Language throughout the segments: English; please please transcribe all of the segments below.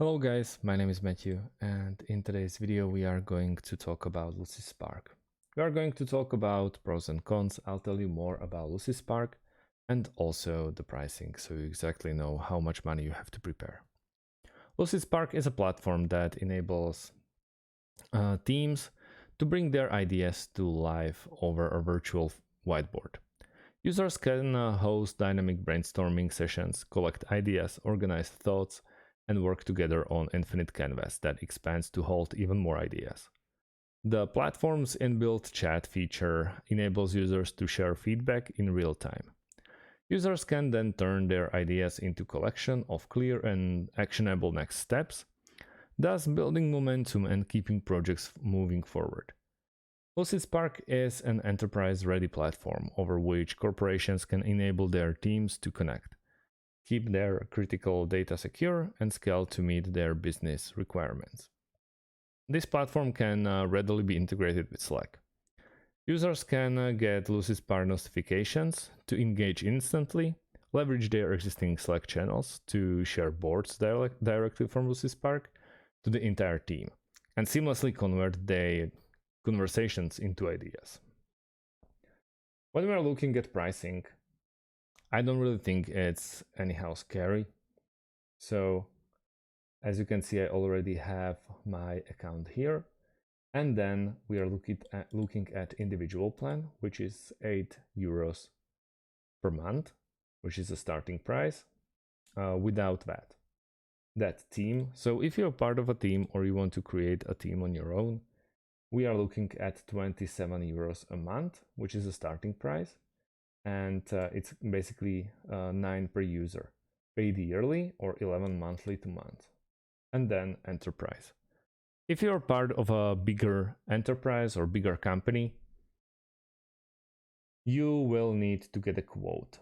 Hello guys, my name is Matthew, and in today's video we are going to talk about Lucidspark. We are going to talk about pros and cons. I'll tell you more about Lucidspark and also the pricing, so you exactly know how much money you have to prepare. Lucidspark is a platform that enables teams to bring their ideas to life over a virtual whiteboard. Users can host dynamic brainstorming sessions, collect ideas, organize thoughts, and work together on infinite canvas that expands to hold even more ideas. The platform's inbuilt chat feature enables users to share feedback in real time. Users can then turn their ideas into collection of clear and actionable next steps, thus building momentum and keeping projects moving forward. Lucidspark is an enterprise-ready platform over which corporations can enable their teams to connect, keep their critical data secure, and scale to meet their business requirements. This platform can readily be integrated with Slack. Users can get Lucidspark notifications to engage instantly, leverage their existing Slack channels to share boards directly from Lucidspark to the entire team, and seamlessly convert their conversations into ideas. When we are looking at pricing, I don't really think it's anyhow scary. So as you can see, I already have my account here. And then we are looking at individual plan, which is €8 per month, which is the starting price without VAT. That team. So if you're part of a team or you want to create a team on your own, we are looking at €27 a month, which is the starting price. And it's basically 9 per user, paid yearly or 11 monthly to month. And then enterprise. If you're part of a bigger enterprise or bigger company, you will need to get a quote.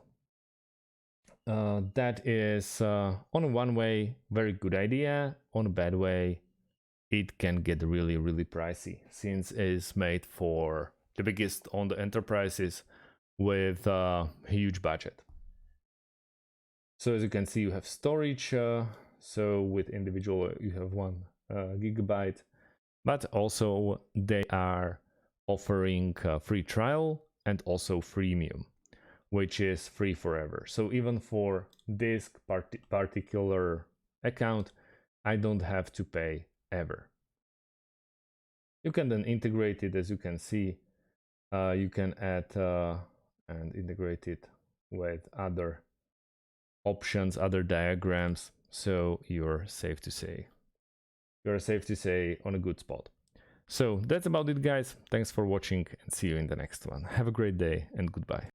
That is, on one way, very good idea. On a bad way, it can get really, really pricey, since it's made for the biggest on the enterprises with a huge budget. So as you can see, you have storage. So with individual, you have 1 gigabyte, but also they are offering a free trial and also freemium, which is free forever. So even for this particular account, I don't have to pay ever. You can then integrate it. As you can see, you can add and integrate it with other options, other diagrams, so you're safe to say on a good spot. So that's about it, guys. Thanks for watching and see you in the next one. Have a great day and goodbye.